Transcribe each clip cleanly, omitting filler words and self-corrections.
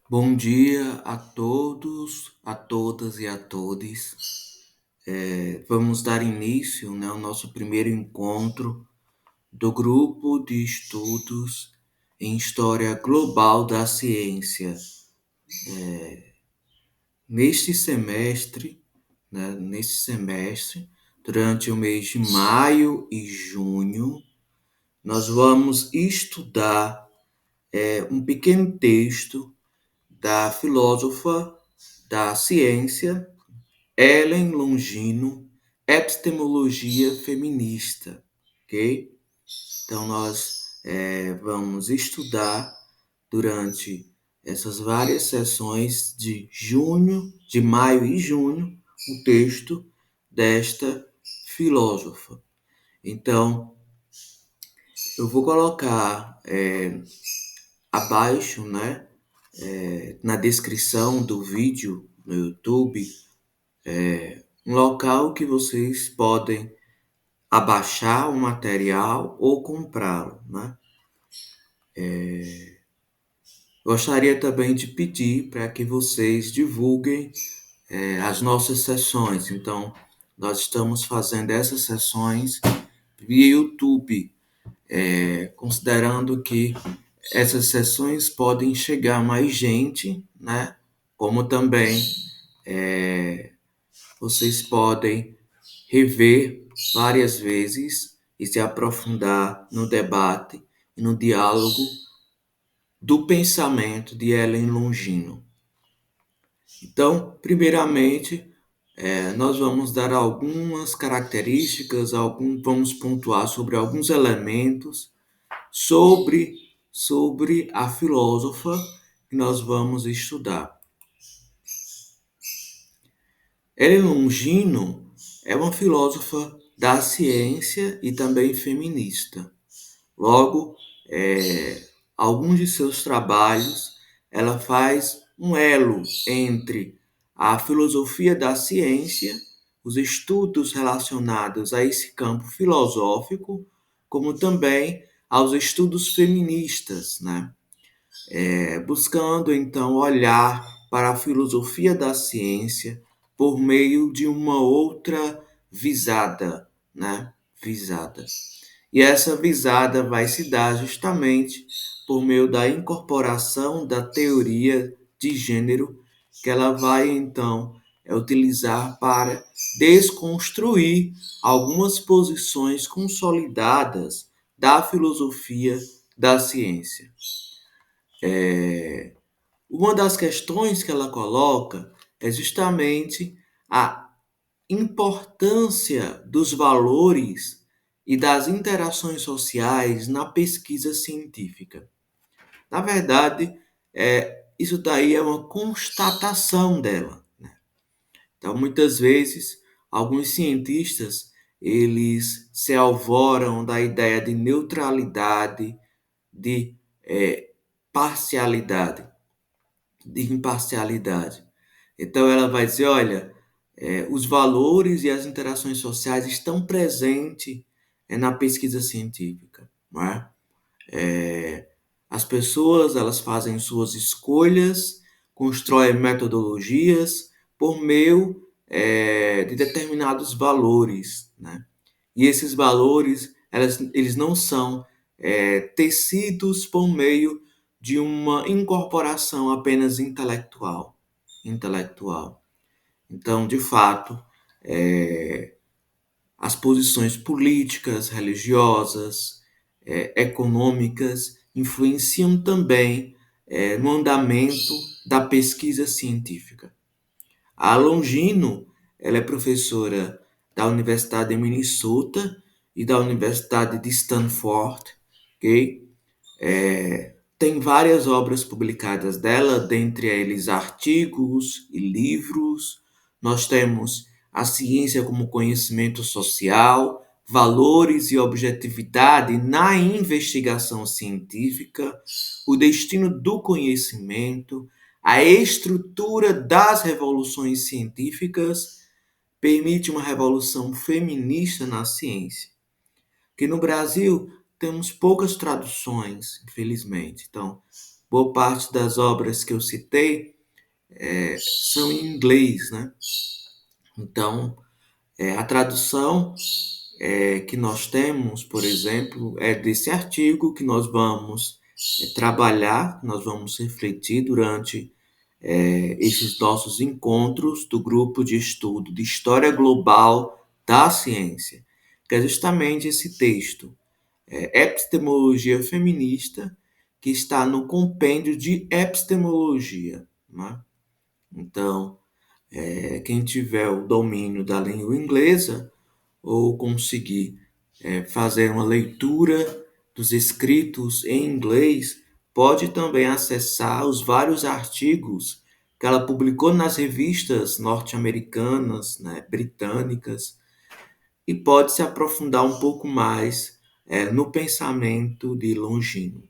Bom dia a todos, a todas e a todes. Vamos dar início, ao nosso primeiro encontro do grupo de estudos em História Global da Ciência. Neste semestre, durante o mês de maio e junho, nós vamos estudar um pequeno texto da filósofa da ciência Ellen Longino, Epistemologia Feminista, ok? Então, nós vamos estudar durante essas várias sessões de maio e junho, o texto desta filósofa. Então, eu vou colocar abaixo, na descrição do vídeo no YouTube, um local que vocês podem abaixar o material ou comprá-lo, né? Gostaria também de pedir para que vocês divulguem as nossas sessões. Então, nós estamos fazendo essas sessões via YouTube, considerando que essas sessões podem chegar a mais gente, né? Como também vocês podem rever várias vezes e se aprofundar no debate e no diálogo do pensamento de Ellen Longino. Então, primeiramente, nós vamos dar algumas características, vamos pontuar sobre alguns elementos sobre a filósofa que nós vamos estudar. Ellen Longino é uma filósofa da ciência e também feminista. Logo, alguns de seus trabalhos, ela faz um elo entre a filosofia da ciência, os estudos relacionados a esse campo filosófico, como também aos estudos feministas, né? Buscando, então, olhar para a filosofia da ciência por meio de uma outra visada, né? Visada. E essa visada vai se dar justamente por meio da incorporação da teoria de gênero, que ela vai então utilizar para desconstruir algumas posições consolidadas da filosofia da ciência. Uma das questões que ela coloca é justamente a importância dos valores e das interações sociais na pesquisa científica. Na verdade, isso daí é uma constatação dela, né? Então, muitas vezes, alguns cientistas eles se alvoram da ideia de neutralidade, de parcialidade, de imparcialidade. Então, ela vai dizer, olha, os valores e as interações sociais estão presentes na pesquisa científica, não é? As pessoas elas fazem suas escolhas, constroem metodologias por meio de determinados valores, né? E esses valores eles não são tecidos por meio de uma incorporação apenas intelectual. Então, de fato, as posições políticas, religiosas, econômicas influenciam também no andamento da pesquisa científica. A Longino, ela é professora da Universidade de Minnesota e da Universidade de Stanford, ok? Tem várias obras publicadas dela, dentre eles artigos e livros. Nós temos A Ciência como Conhecimento Social, Valores e Objetividade na Investigação Científica, O Destino do Conhecimento, A Estrutura das Revoluções Científicas, Permite uma Revolução Feminista na Ciência. Que no Brasil temos poucas traduções, infelizmente. Então, boa parte das obras que eu citei são em inglês, né? Então, a tradução que nós temos, por exemplo, é desse artigo que nós vamos trabalhar, nós vamos refletir durante esses nossos encontros do grupo de estudo de História Global da Ciência, que é justamente esse texto, Epistemologia Feminista, que está no compêndio de Epistemologia, né? Então, quem tiver o domínio da língua inglesa ou conseguir fazer uma leitura dos escritos em inglês, pode também acessar os vários artigos que ela publicou nas revistas norte-americanas, né, britânicas, e pode se aprofundar um pouco mais no pensamento de Longino.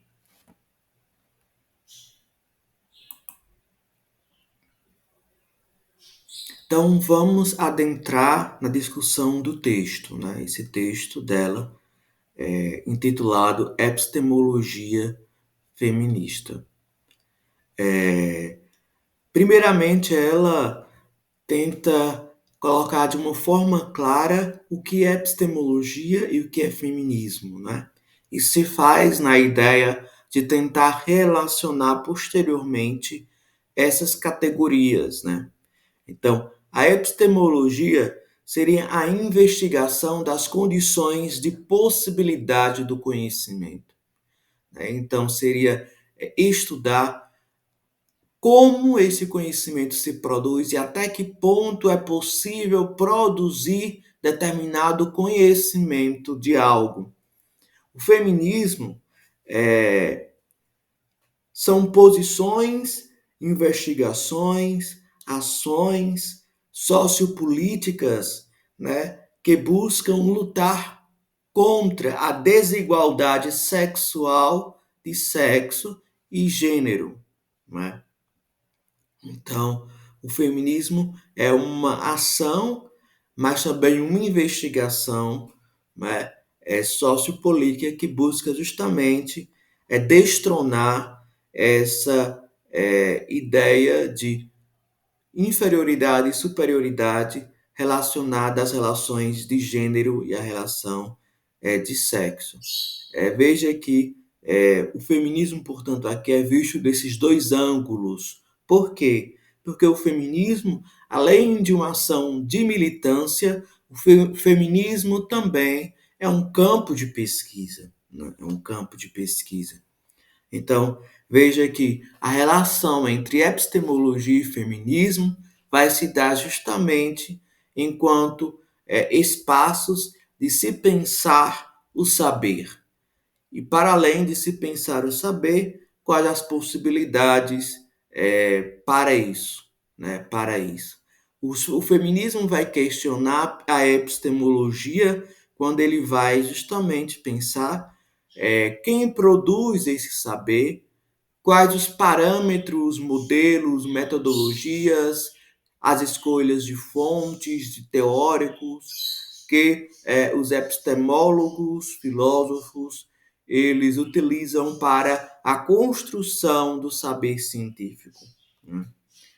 Então, vamos adentrar na discussão do texto, né? Esse texto dela, intitulado Epistemologia Feminista. Primeiramente, ela tenta colocar de uma forma clara o que é epistemologia e o que é feminismo, né? Isso se faz na ideia de tentar relacionar posteriormente essas categorias, né? Então, a epistemologia seria a investigação das condições de possibilidade do conhecimento, né? Então, seria estudar como esse conhecimento se produz e até que ponto é possível produzir determinado conhecimento de algo. O feminismo são posições, investigações, ações sociopolíticas, né, que buscam lutar contra a desigualdade sexual de sexo e gênero, né? Então, o feminismo é uma ação, mas também uma investigação, né, sociopolítica que busca justamente destronar essa ideia de inferioridade e superioridade relacionada às relações de gênero e à relação de sexo. Veja que o feminismo, portanto, aqui é visto desses dois ângulos. Por quê? Porque o feminismo, além de uma ação de militância, o feminismo também é um campo de pesquisa, né? É um campo de pesquisa. Então, veja que a relação entre epistemologia e feminismo vai se dar justamente enquanto espaços de se pensar o saber. E para além de se pensar o saber, quais as possibilidades para isso, né? Para isso. O feminismo vai questionar a epistemologia quando ele vai justamente pensar quem produz esse saber, quais os parâmetros, modelos, metodologias, as escolhas de fontes, de teóricos que os epistemólogos, filósofos, eles utilizam para a construção do saber científico, né?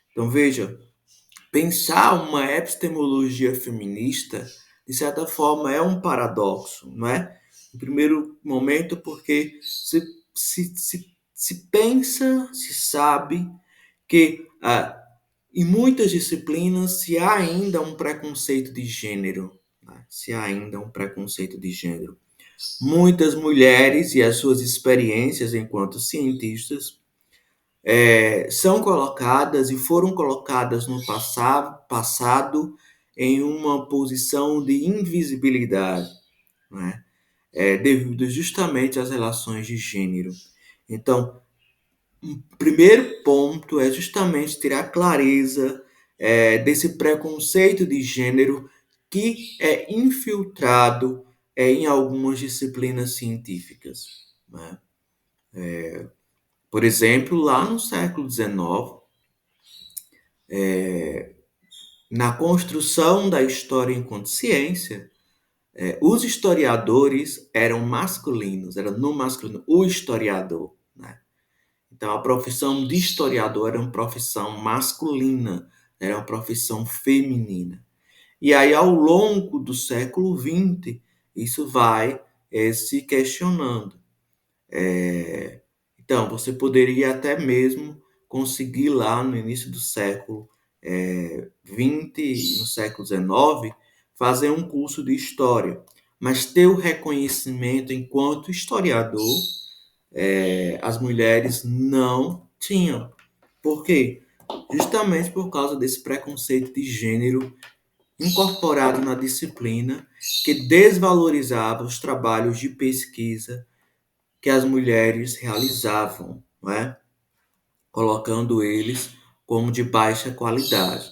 Então, veja, pensar uma epistemologia feminista, de certa forma, é um paradoxo, não é? Em primeiro momento, porque se pensa, se sabe que em muitas disciplinas se há ainda um preconceito de gênero, né? Se há ainda um preconceito de gênero. Muitas mulheres e as suas experiências enquanto cientistas são colocadas e foram colocadas no passado em uma posição de invisibilidade, né? Devido justamente às relações de gênero. Então, o primeiro ponto é justamente ter a clareza desse preconceito de gênero que é infiltrado em algumas disciplinas científicas, né? Por exemplo, lá no século XIX, na construção da história enquanto ciência, os historiadores eram masculinos, era no masculino, o historiador, né? Então, a profissão de historiador era uma profissão masculina, era uma profissão feminina. E aí, ao longo do século XX, isso vai se questionando. Então, você poderia até mesmo conseguir lá no início do século XX e no século XIX fazer um curso de história, mas ter o reconhecimento enquanto historiador, as mulheres não tinham. Por quê? Justamente por causa desse preconceito de gênero incorporado na disciplina que desvalorizava os trabalhos de pesquisa que as mulheres realizavam, não é? Colocando eles como de baixa qualidade.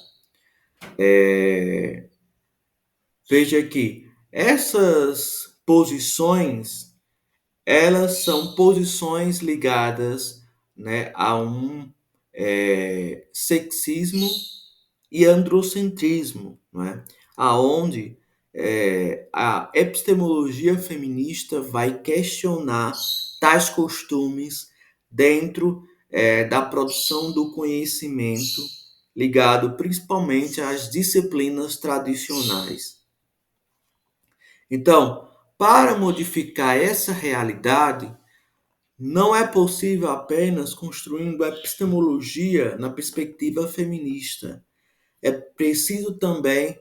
Veja que essas posições, elas são posições ligadas, né, a um sexismo e androcentrismo, não é? Aonde a epistemologia feminista vai questionar tais costumes dentro da produção do conhecimento, ligado principalmente às disciplinas tradicionais. Então, para modificar essa realidade, não é possível apenas construindo epistemologia na perspectiva feminista. É preciso também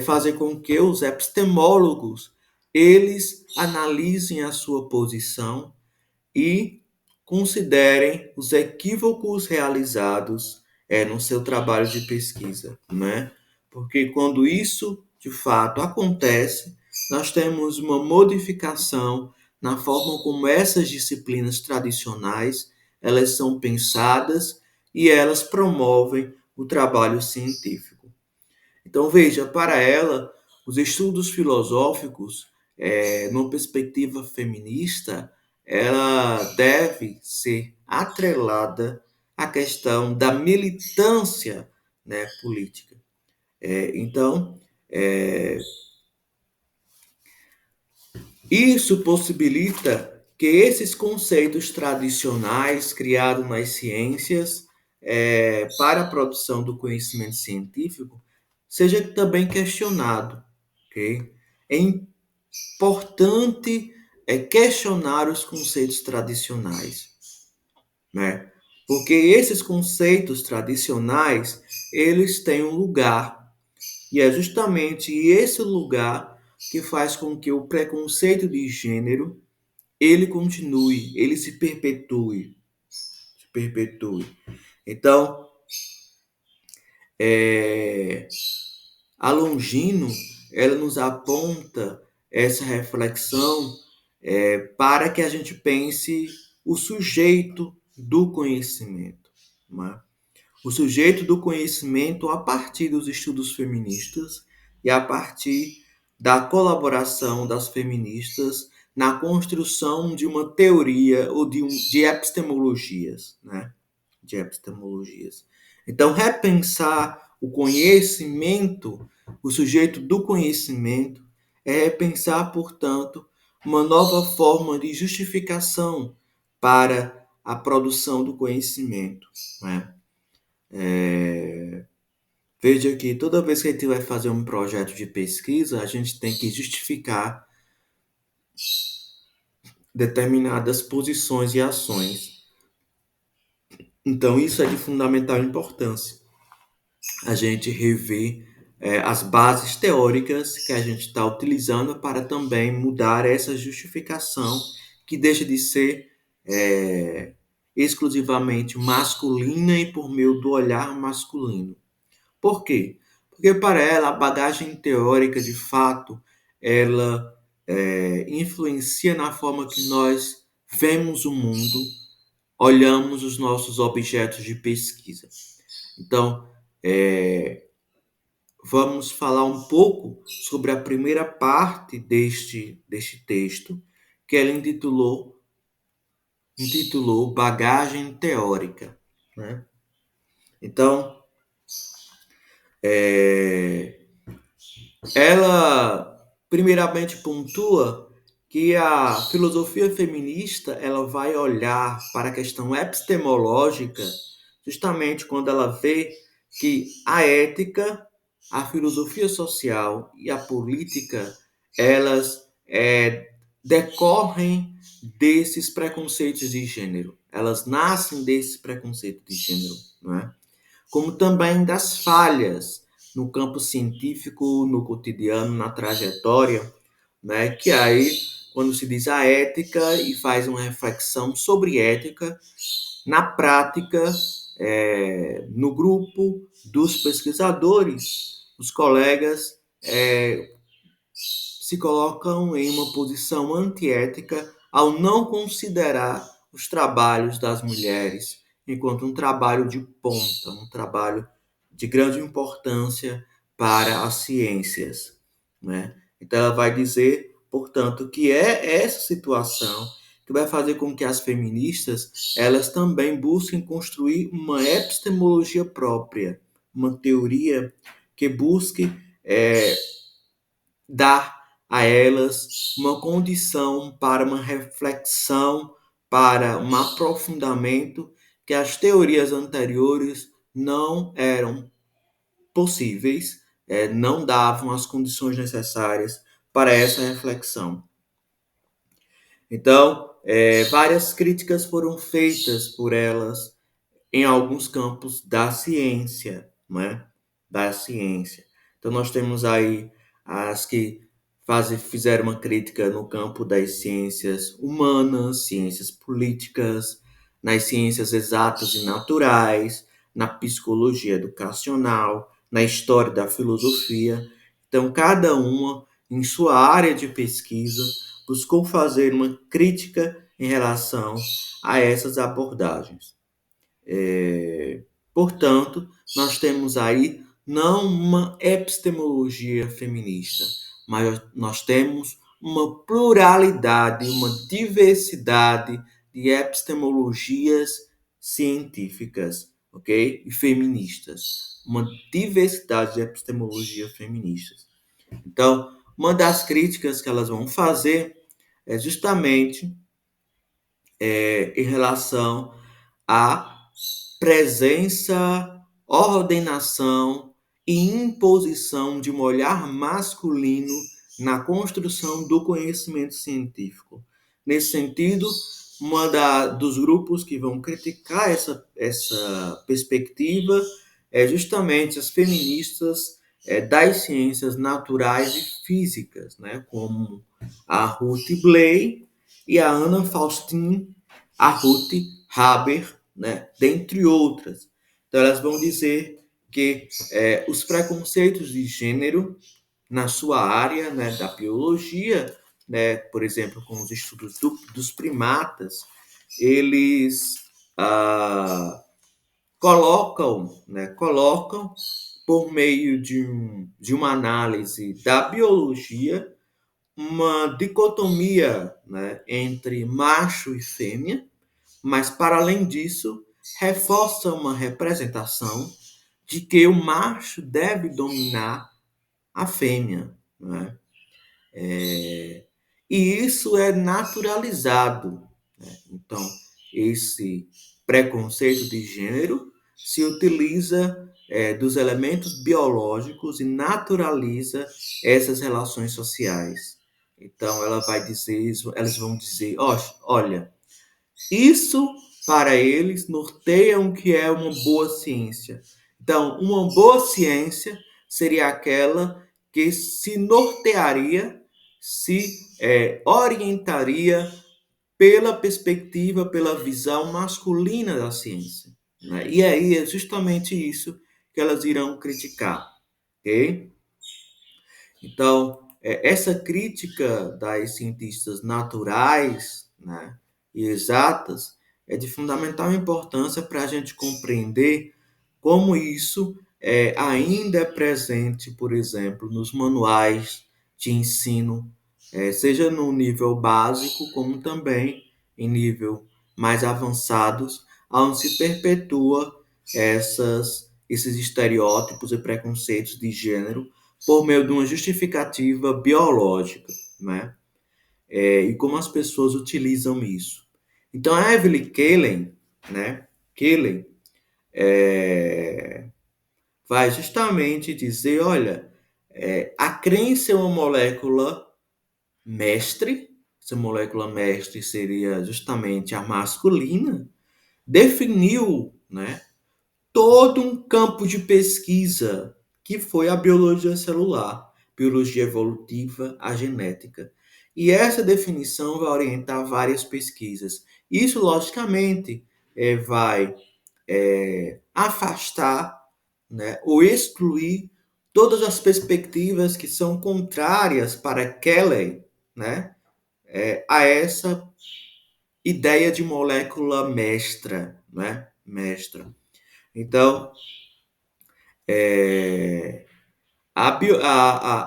fazer com que os epistemólogos eles analisem a sua posição e considerem os equívocos realizados no seu trabalho de pesquisa, né? Porque quando isso de fato acontece, nós temos uma modificação na forma como essas disciplinas tradicionais elas são pensadas e elas promovem o trabalho científico. Então, veja, para ela, os estudos filosóficos, numa perspectiva feminista, ela deve ser atrelada à questão da militância, né, política. Então, isso possibilita que esses conceitos tradicionais criados nas ciências para a produção do conhecimento científico seja também questionado, ok? É importante questionar os conceitos tradicionais, né? Porque esses conceitos tradicionais, eles têm um lugar, e é justamente esse lugar que faz com que o preconceito de gênero ele continue, ele se perpetue. Então, a Longino, ela nos aponta essa reflexão para que a gente pense o sujeito do conhecimento, né? O sujeito do conhecimento a partir dos estudos feministas e a partir da colaboração das feministas na construção de uma teoria ou de epistemologias, né? De epistemologias. Então, repensar o conhecimento, o sujeito do conhecimento, é repensar, portanto, uma nova forma de justificação para a produção do conhecimento, né? Veja que toda vez que a gente vai fazer um projeto de pesquisa, a gente tem que justificar determinadas posições e ações. Então, isso é de fundamental importância. A gente rever as bases teóricas que a gente está utilizando para também mudar essa justificação que deixa de ser exclusivamente masculina e por meio do olhar masculino. Por quê? Porque para ela a bagagem teórica, de fato, ela influencia na forma que nós vemos o mundo, olhamos os nossos objetos de pesquisa. Então, vamos falar um pouco sobre a primeira parte deste texto, que ela intitulou Bagagem Teórica, né? Então, ela primeiramente pontua que a filosofia feminista ela vai olhar para a questão epistemológica justamente quando ela vê que a ética, a filosofia social e a política elas decorrem desses preconceitos de gênero. Elas nascem desses preconceitos de gênero, não é? Como também das falhas no campo científico, no cotidiano, na trajetória, né? Que aí, quando se diz a ética e faz uma reflexão sobre ética, na prática, no grupo dos pesquisadores, os colegas se colocam em uma posição antiética ao não considerar os trabalhos das mulheres enquanto um trabalho de ponta, um trabalho de grande importância para as ciências, né? Então ela vai dizer, portanto, que é essa situação que vai fazer com que as feministas elas também busquem construir uma epistemologia própria, uma teoria que busque dar a elas uma condição para uma reflexão, para um aprofundamento que as teorias anteriores não eram possíveis, não davam as condições necessárias para essa reflexão. Então, várias críticas foram feitas por elas em alguns campos da ciência, né? Da ciência. Então nós temos aí as que fizeram uma crítica no campo das ciências humanas, ciências políticas, nas ciências exatas e naturais, na psicologia educacional, na história da filosofia. Então cada uma em sua área de pesquisa buscou fazer uma crítica em relação a essas abordagens. Portanto, nós temos aí não uma epistemologia feminista, mas nós temos uma pluralidade, uma diversidade de epistemologias científicas, ok? E feministas. Uma diversidade de epistemologia feministas. Então, uma das críticas que elas vão fazer é justamente em relação à presença, ordenação e imposição de um olhar masculino na construção do conhecimento científico. Nesse sentido, dos grupos que vão criticar essa perspectiva é justamente as feministas das ciências naturais e físicas, né, como a Ruth Bley e a Anna Faustin, a Ruth Haber, né, dentre outras. Então, elas vão dizer que os preconceitos de gênero na sua área, né, da biologia, né, por exemplo, com os estudos dos primatas, eles colocam por meio de uma análise da biologia uma dicotomia, né, entre macho e fêmea, mas para além disso reforça uma representação de que o macho deve dominar a fêmea, né? E isso é naturalizado, né? Então, esse preconceito de gênero se utiliza dos elementos biológicos e naturaliza essas relações sociais. Então, elas vão dizer, olha, isso para eles norteia o que é uma boa ciência. Então, uma boa ciência seria aquela que se nortearia, se orientaria pela perspectiva, pela visão masculina da ciência, né? E aí é justamente isso que elas irão criticar, ok? Então, essa crítica das cientistas naturais, né, e exatas é de fundamental importância para a gente compreender como isso ainda é presente, por exemplo, nos manuais de ensino, seja no nível básico, como também em nível mais avançados, onde se perpetua esses estereótipos e preconceitos de gênero por meio de uma justificativa biológica, né? e como as pessoas utilizam isso. Então, a Evelyn Kellen, né, Kellen, vai justamente dizer, olha, a crença é uma molécula mestre, essa molécula mestre seria justamente a masculina, definiu, né, todo um campo de pesquisa que foi a biologia celular, biologia evolutiva, a genética. E essa definição vai orientar várias pesquisas. Isso, logicamente, vai afastar, né, ou excluir todas as perspectivas que são contrárias para Kelly, né, a essa ideia de molécula mestra, né, mestra. Então,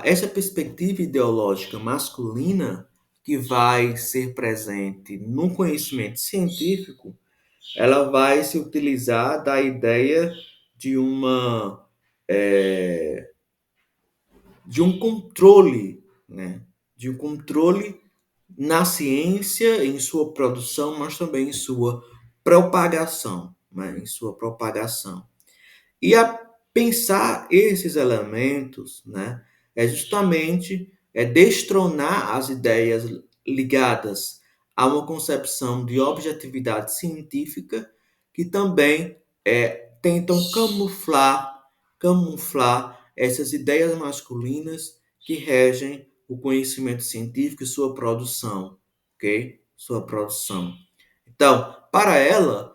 essa perspectiva ideológica masculina que vai ser presente no conhecimento científico, ela vai se utilizar da ideia de uma de um controle, né? De um controle na ciência, em sua produção, mas também em sua propagação, né? Em sua propagação. E a pensar esses elementos, né, é justamente destronar as ideias ligadas a uma concepção de objetividade científica que também tentam camuflar essas ideias masculinas que regem o conhecimento científico e sua produção, ok? Sua produção. Então, para ela,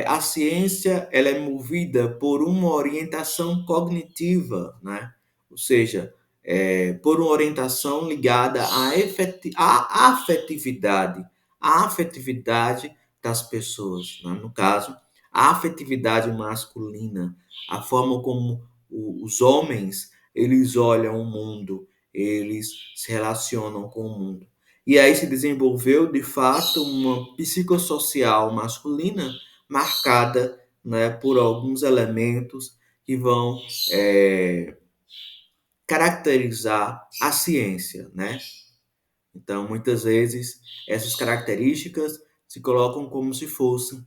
a ciência ela é movida por uma orientação cognitiva, né? Ou seja, por uma orientação ligada à afetividade das pessoas, né? No caso, a afetividade masculina, a forma como os homens eles olham o mundo, eles se relacionam com o mundo. E aí se desenvolveu, de fato, uma psicossocial masculina marcada, né, por alguns elementos que vão caracterizar a ciência, né? Então, muitas vezes, essas características se colocam como se fosse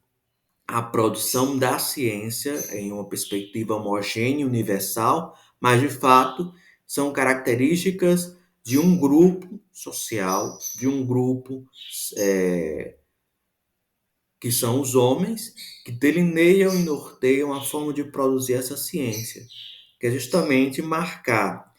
a produção da ciência em uma perspectiva homogênea, universal, mas de fato são características de um grupo social, de um grupo que são os homens, que delineiam e norteiam a forma de produzir essa ciência, que é justamente marcar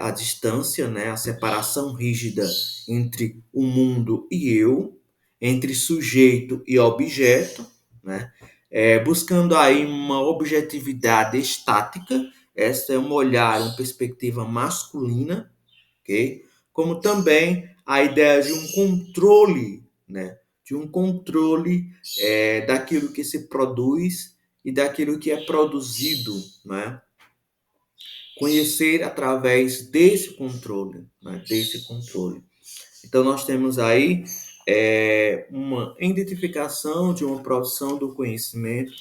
a distância, né, a separação rígida entre o mundo e eu, entre sujeito e objeto, né, buscando aí uma objetividade estática, essa é um olhar, uma perspectiva masculina, ok? Como também a ideia de um controle, né, de um controle daquilo que se produz e daquilo que é produzido, né? Conhecer através desse controle, né? Desse controle. Então nós temos aí uma identificação de uma produção do conhecimento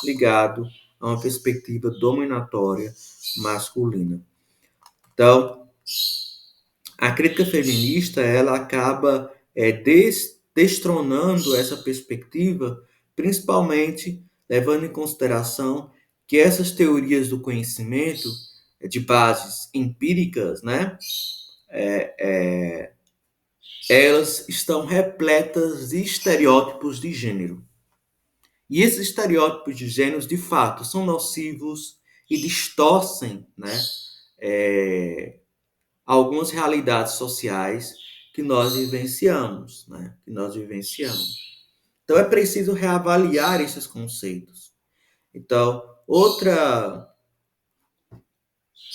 ligado a uma perspectiva dominatória masculina. Então, a crítica feminista ela acaba destronando essa perspectiva, principalmente levando em consideração que essas teorias do conhecimento de bases empíricas, né, elas estão repletas de estereótipos de gênero. E esses estereótipos de gênero, de fato, são nocivos e distorcem, né, algumas realidades sociais que nós vivenciamos, né? Que nós vivenciamos. Então é preciso reavaliar esses conceitos. Então,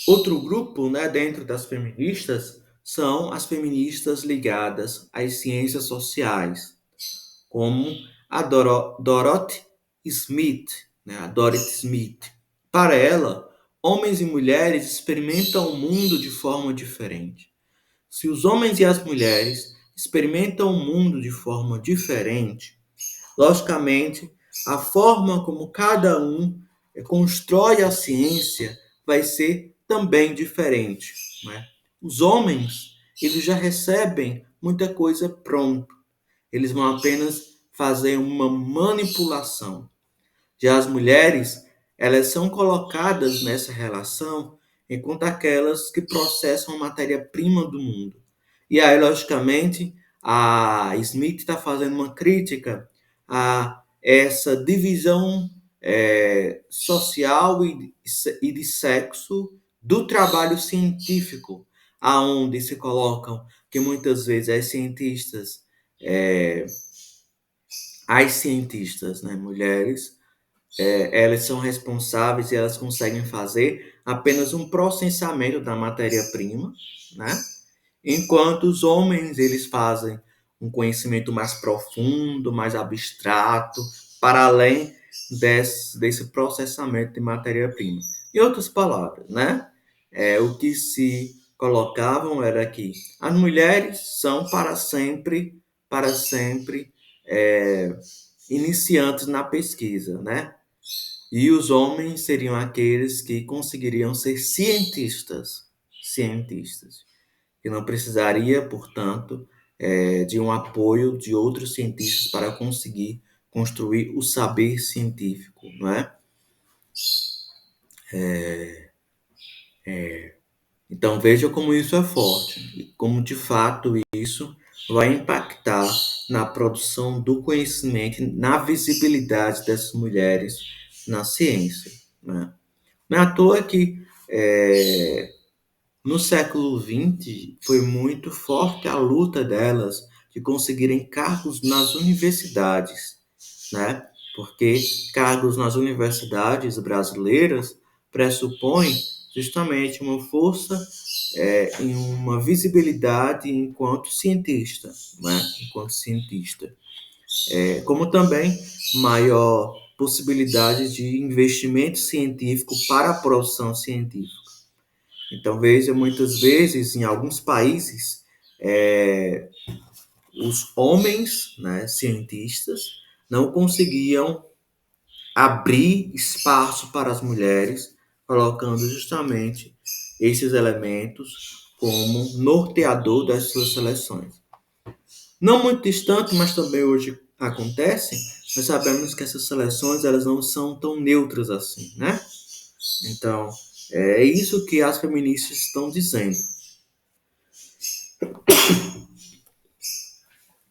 outro grupo, né, dentro das feministas são as feministas ligadas às ciências sociais, como a Dorothy Smith, né, a Dorothy Smith. Para ela, homens e mulheres experimentam o mundo de forma diferente. Se os homens e as mulheres experimentam o mundo de forma diferente, logicamente, a forma como cada um constrói a ciência vai ser também diferente, né? Os homens, eles já recebem muita coisa pronta. Eles vão apenas fazer uma manipulação. Já as mulheres, elas são colocadas nessa relação enquanto aquelas que processam a matéria-prima do mundo. E aí, logicamente, a Smith está fazendo uma crítica a essa divisão social e de sexo do trabalho científico, aonde se colocam que muitas vezes é, as cientistas, né, mulheres, elas são responsáveis e elas conseguem fazer apenas um processamento da matéria-prima, né? Enquanto os homens, eles fazem um conhecimento mais profundo, mais abstrato, para além desse processamento de matéria-prima. Em outras palavras, né? O que se colocavam era que as mulheres são para sempre, iniciantes na pesquisa, né? E os homens seriam aqueles que conseguiriam ser cientistas, que não precisaria, portanto, de um apoio de outros cientistas para conseguir construir o saber científico, não é? Então veja como isso é forte e como de fato isso vai impactar na produção do conhecimento, na visibilidade dessas mulheres na ciência, né? Não é à toa que no século XX foi muito forte a luta delas de conseguirem cargos nas universidades, né? Porque cargos nas universidades brasileiras pressupõem justamente uma força em uma visibilidade enquanto cientista, né? Enquanto cientista. Como também maior possibilidade de investimento científico para a produção científica. Então, veja, muitas vezes, em alguns países, os homens, né, cientistas, não conseguiam abrir espaço para as mulheres, colocando justamente esses elementos como norteador das suas seleções. Não muito distante, mas também hoje acontece, nós sabemos que essas seleções elas não são tão neutras assim, né? Então, é isso que as feministas estão dizendo.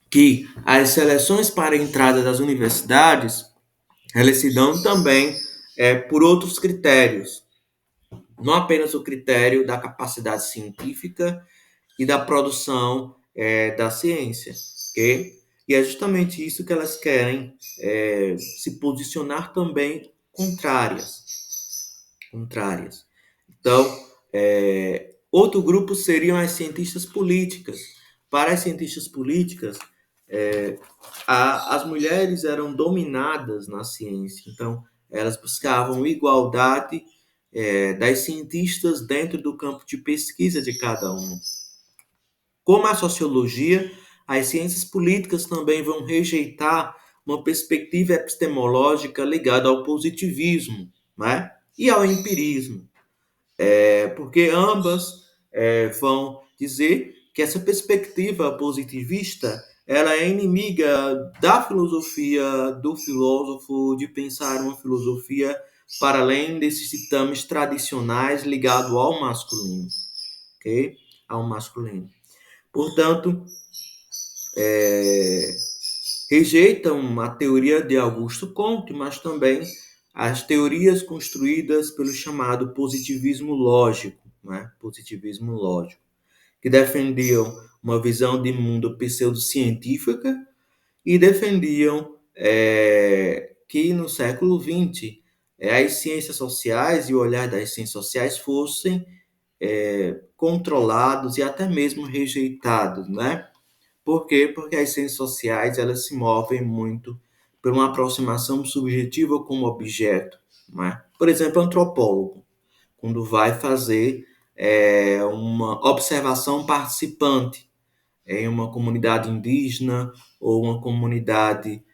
Que as seleções para a entrada das universidades, elas se dão também por outros critérios. Não apenas o critério da capacidade científica e da produção da ciência, ok? E é justamente isso que elas querem se posicionar também contrárias. Então, outro grupo seriam as cientistas políticas. Para as cientistas políticas, as mulheres eram dominadas na ciência, então elas buscavam igualdade das cientistas dentro do campo de pesquisa de cada um. Como a sociologia, as ciências políticas também vão rejeitar uma perspectiva epistemológica ligada ao positivismo, né? E ao empirismo, porque ambas vão dizer que essa perspectiva positivista ela é inimiga da filosofia do filósofo de pensar uma filosofia para além desses ditames tradicionais ligados ao masculino, ok? Ao masculino. Portanto, rejeitam a teoria de Augusto Comte, mas também as teorias construídas pelo chamado positivismo lógico, né? Positivismo lógico, que defendiam uma visão de mundo pseudocientífica e defendiam que no século XX as ciências sociais e o olhar das ciências sociais fossem controlados e até mesmo rejeitados, né? Por quê? Porque as ciências sociais elas se movem muito por uma aproximação subjetiva como objeto, né? Por exemplo, o antropólogo, quando vai fazer uma observação participante em uma comunidade indígena ou uma comunidade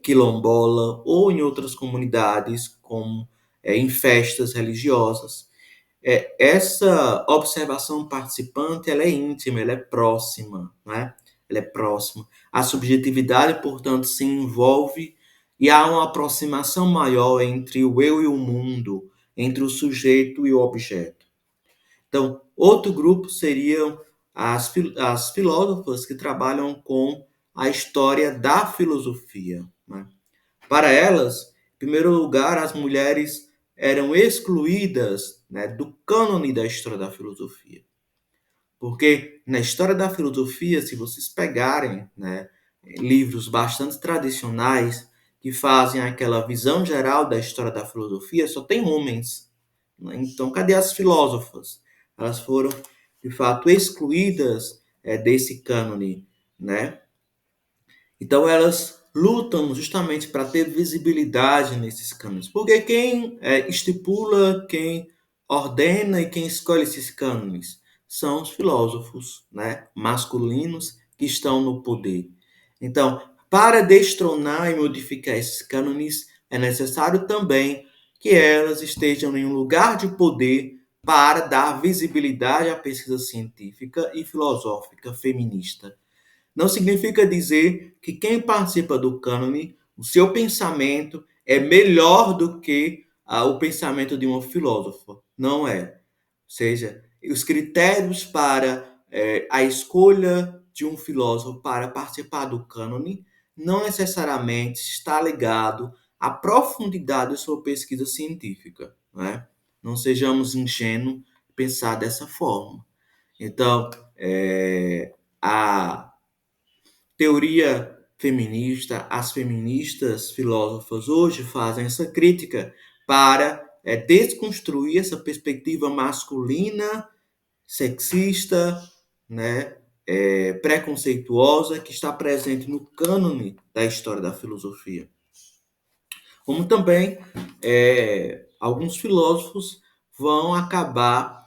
quilombola ou em outras comunidades, como em festas religiosas, essa observação participante ela é íntima, ela é próxima, né? Ela é próxima. A subjetividade, portanto, se envolve e há uma aproximação maior entre o eu e o mundo, entre o sujeito e o objeto. Então, outro grupo seriam as filósofas que trabalham com a história da filosofia, né? Para elas, em primeiro lugar, as mulheres eram excluídas, né, do cânone da história da filosofia. Porque na história da filosofia, se vocês pegarem, né, livros bastante tradicionais que fazem aquela visão geral da história da filosofia, só tem homens, né? Então, cadê as filósofas? Elas foram, de fato, excluídas desse cânone, né? Então elas lutam justamente para ter visibilidade nesses cânones, porque quem estipula, quem ordena e quem escolhe esses cânones são os filósofos, né, masculinos que estão no poder. Então, para destronar e modificar esses cânones, é necessário também que elas estejam em um lugar de poder para dar visibilidade à pesquisa científica e filosófica feminista. Não significa dizer que quem participa do cânone, o seu pensamento é melhor do que o pensamento de uma filósofa. Não é. Ou seja, os critérios para a escolha de um filósofo para participar do cânone não necessariamente está ligado à profundidade de sua pesquisa científica, né? Não sejamos ingênuos pensar dessa forma. Então, a teoria feminista, as feministas filósofas hoje fazem essa crítica para desconstruir essa perspectiva masculina, sexista, né, preconceituosa que está presente no cânone da história da filosofia. Como também alguns filósofos vão acabar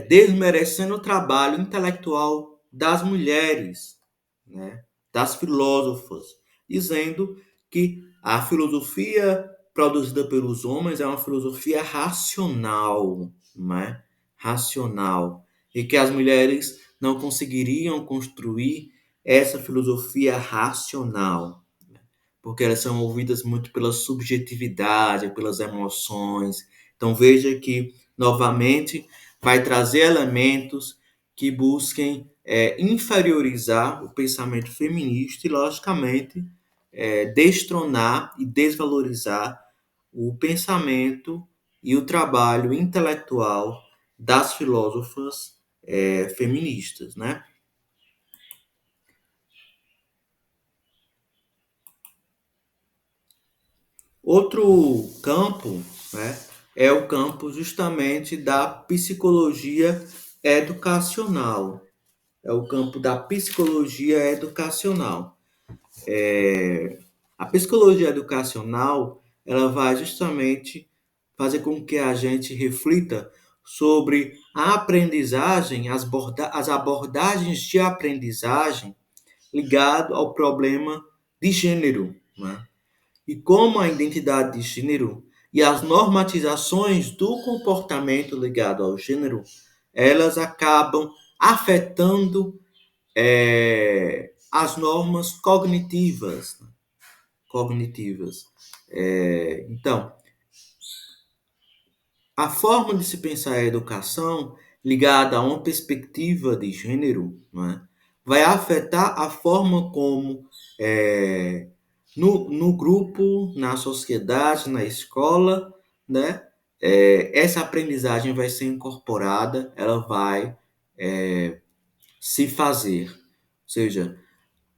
desmerecendo o trabalho intelectual das mulheres, né, das filósofas, dizendo que a filosofia produzida pelos homens é uma filosofia racional, né? Racional, e que as mulheres não conseguiriam construir essa filosofia racional, porque elas são movidas muito pela subjetividade, pelas emoções. Então veja que, novamente, vai trazer elementos que busquem inferiorizar o pensamento feminista e, logicamente, destronar e desvalorizar o pensamento e o trabalho intelectual das filósofas feministas, né? Outro campo, né, é o campo justamente da psicologia educacional. É o campo da psicologia educacional. A psicologia educacional, ela vai justamente fazer com que a gente reflita sobre a aprendizagem, as abordagens de aprendizagem ligado ao problema de gênero, né? E como a identidade de gênero e as normatizações do comportamento ligado ao gênero, elas acabam afetando as normas cognitivas. Então, a forma de se pensar a educação ligada a uma perspectiva de gênero, né, vai afetar a forma como no grupo, na sociedade, na escola, né, essa aprendizagem vai ser incorporada, ela vai se fazer. Ou seja,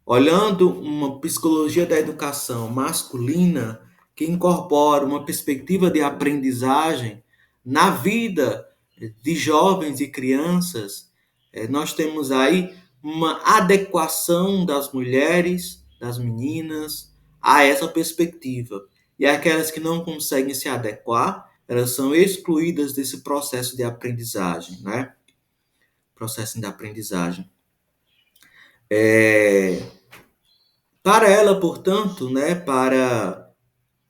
olhando uma psicologia da educação masculina que incorpora uma perspectiva de aprendizagem na vida de jovens e crianças, nós temos aí uma adequação das mulheres, das meninas, a essa perspectiva. E aquelas que não conseguem se adequar, elas são excluídas desse processo de aprendizagem, né? Processo de aprendizagem. Para ela, portanto, né, para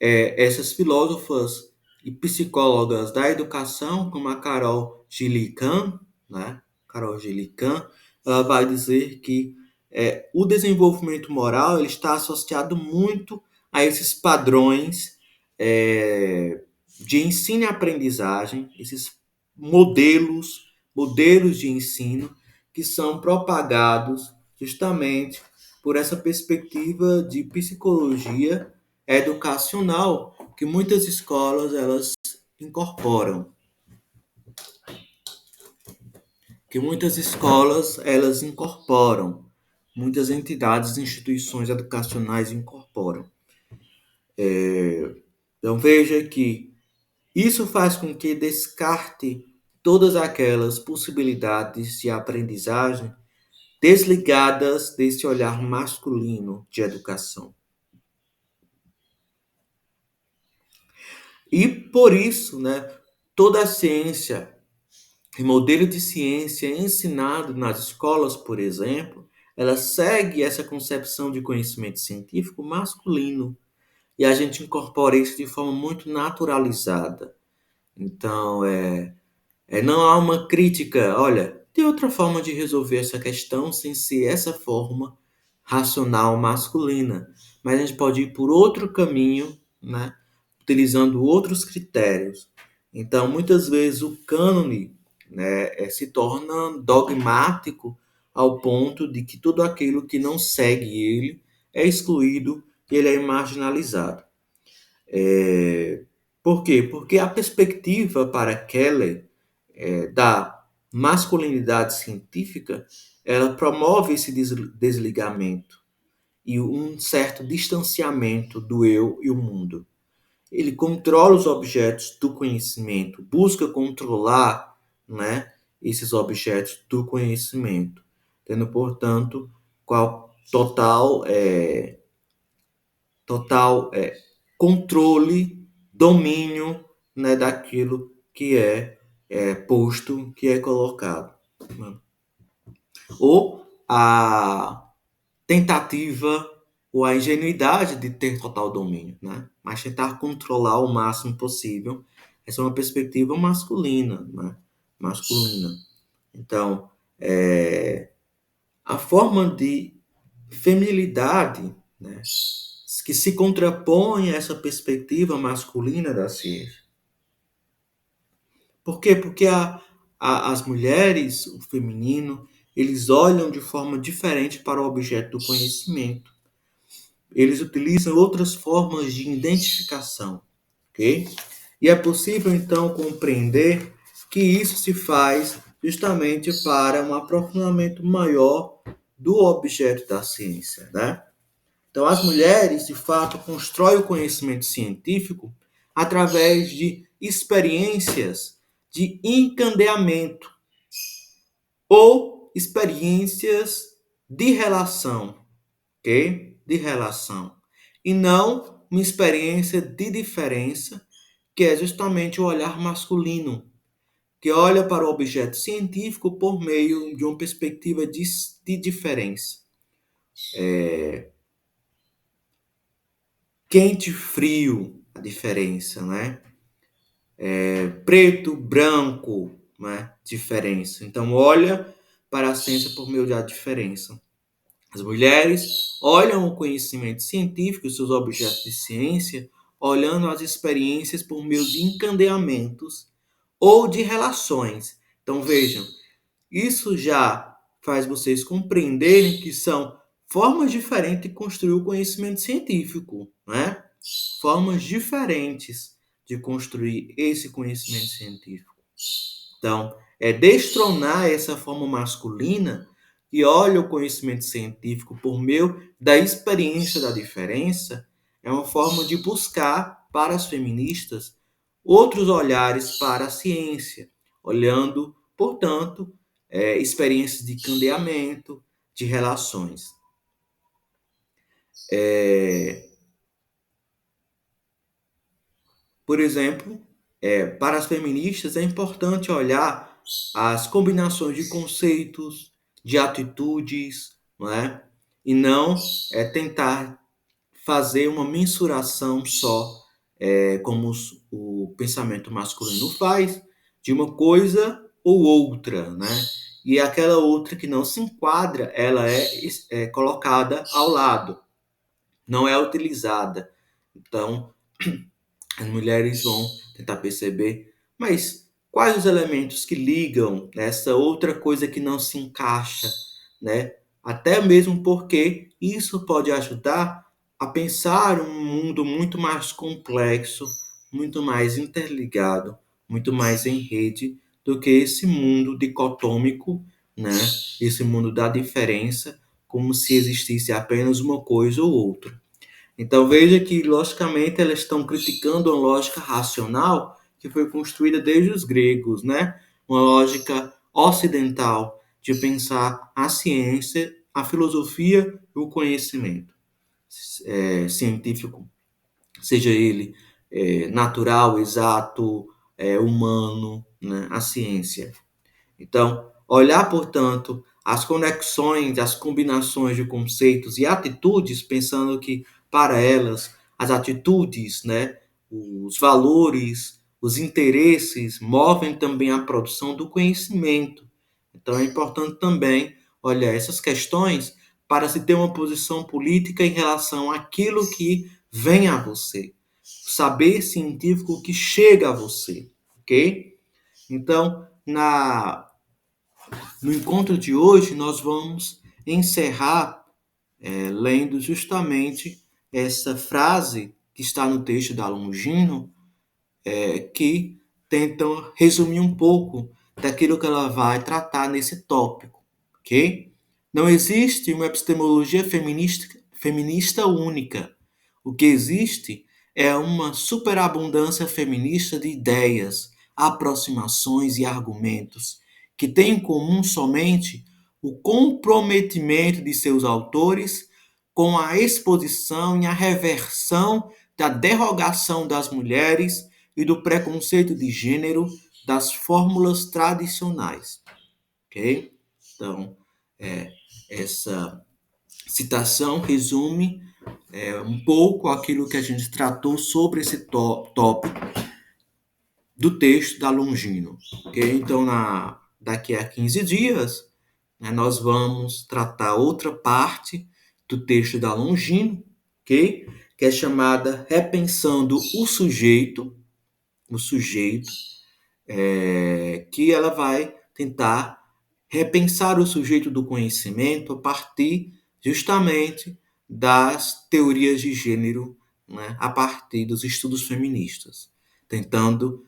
essas filósofas e psicólogas da educação, como a Carol Gilligan, né? Carol Gilligan, ela vai dizer que o desenvolvimento moral ele está associado muito a esses padrões de ensino e aprendizagem, esses modelos de ensino que são propagados justamente por essa perspectiva de psicologia educacional que muitas escolas elas incorporam, muitas entidades e instituições educacionais incorporam. Então veja que isso faz com que descarte todas aquelas possibilidades de aprendizagem desligadas desse olhar masculino de educação. E por isso, né, toda a ciência e modelo de ciência ensinado nas escolas, por exemplo, ela segue essa concepção de conhecimento científico masculino. E a gente incorpora isso de forma muito naturalizada. Então, não há uma crítica, olha, tem outra forma de resolver essa questão sem ser essa forma racional masculina. Mas a gente pode ir por outro caminho, né, utilizando outros critérios. Então, muitas vezes o cânone, né, se torna dogmático ao ponto de que tudo aquilo que não segue ele é excluído e ele é marginalizado. Por quê? Porque a perspectiva para Keller da masculinidade científica, ela promove esse desligamento e um certo distanciamento do eu e o mundo. Ele controla os objetos do conhecimento, busca controlar, né, esses objetos do conhecimento, tendo, portanto, qual total controle, domínio, né, daquilo que é posto, que é colocado. Né? Ou a tentativa ou a ingenuidade de ter total domínio, né? Mas tentar controlar o máximo possível. Essa é uma perspectiva masculina, né? Masculina. Então, a forma de feminilidade, né, que se contrapõe a essa perspectiva masculina da ciência. Por quê? Porque as mulheres, o feminino, eles olham de forma diferente para o objeto do conhecimento. Eles utilizam outras formas de identificação, ok? E é possível, então, compreender que isso se faz justamente para um aprofundamento maior do objeto da ciência, né? Então, as mulheres, de fato, constroem o conhecimento científico através de experiências de encandeamento ou experiências de relação, ok? De relação. E não uma experiência de diferença, que é justamente o olhar masculino, que olha para o objeto científico por meio de uma perspectiva de diferença. Quente, frio, a diferença, né? Preto, branco, né? Diferença. Então, olha para a ciência por meio da diferença. As mulheres olham o conhecimento científico, os seus objetos de ciência, olhando as experiências por meio de encandeamentos ou de relações. Então, vejam, isso já faz vocês compreenderem que são formas diferentes de construir o conhecimento científico, né? Formas diferentes de construir esse conhecimento científico. Então, é destronar essa forma masculina que olha o conhecimento científico por meio da experiência da diferença, é uma forma de buscar para as feministas outros olhares para a ciência, olhando, portanto, experiências de candeamento, de relações. Por exemplo, para as feministas é importante olhar as combinações de conceitos, de atitudes, não é? E não tentar fazer uma mensuração só, como o pensamento masculino faz, de uma coisa ou outra, né? E aquela outra que não se enquadra, ela é colocada ao lado, não é utilizada. Então, as mulheres vão tentar perceber, mas quais os elementos que ligam essa outra coisa que não se encaixa, né? Até mesmo porque isso pode ajudar a pensar um mundo muito mais complexo, muito mais interligado, muito mais em rede do que esse mundo dicotômico, né? Esse mundo da diferença, como se existisse apenas uma coisa ou outra. Então veja que, logicamente, elas estão criticando uma lógica racional que foi construída desde os gregos, né? Uma lógica ocidental de pensar a ciência, a filosofia e o conhecimento científico, seja ele natural, exato, humano, né? A ciência. Então, olhar, portanto, as conexões, as combinações de conceitos e atitudes, pensando que para elas as atitudes, né, os valores, os interesses movem também a produção do conhecimento. Então, é importante também olhar essas questões para se ter uma posição política em relação àquilo que vem a você, o saber científico que chega a você, ok? Então, no encontro de hoje, nós vamos encerrar lendo justamente essa frase que está no texto da Longino, que tenta resumir um pouco daquilo que ela vai tratar nesse tópico, ok? Não existe uma epistemologia feminista única. O que existe é uma superabundância feminista de ideias, aproximações e argumentos que têm em comum somente o comprometimento de seus autores com a exposição e a reversão da derrogação das mulheres e do preconceito de gênero das fórmulas tradicionais, ok? Então, essa citação resume um pouco aquilo que a gente tratou sobre esse tópico do texto da Longino, ok? Então, daqui a 15 dias, né, nós vamos tratar outra parte do texto da Longino, ok? Que é chamada Repensando o sujeito, que ela vai tentar repensar o sujeito do conhecimento a partir justamente das teorias de gênero, né, a partir dos estudos feministas, tentando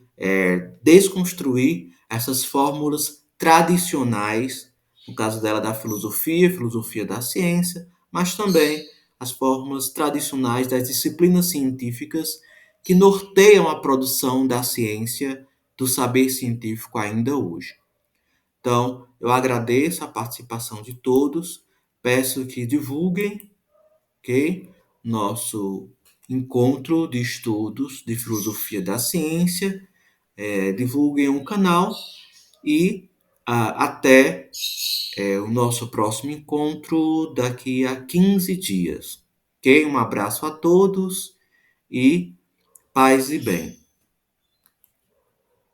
desconstruir essas fórmulas tradicionais, no caso dela da filosofia da ciência, mas também as fórmulas tradicionais das disciplinas científicas que norteiam a produção da ciência, do saber científico ainda hoje. Então, eu agradeço a participação de todos, peço que divulguem, ok? Nosso encontro de estudos de filosofia da ciência, divulguem o canal e até o nosso próximo encontro daqui a 15 dias, ok? Um abraço a todos e paz e bem.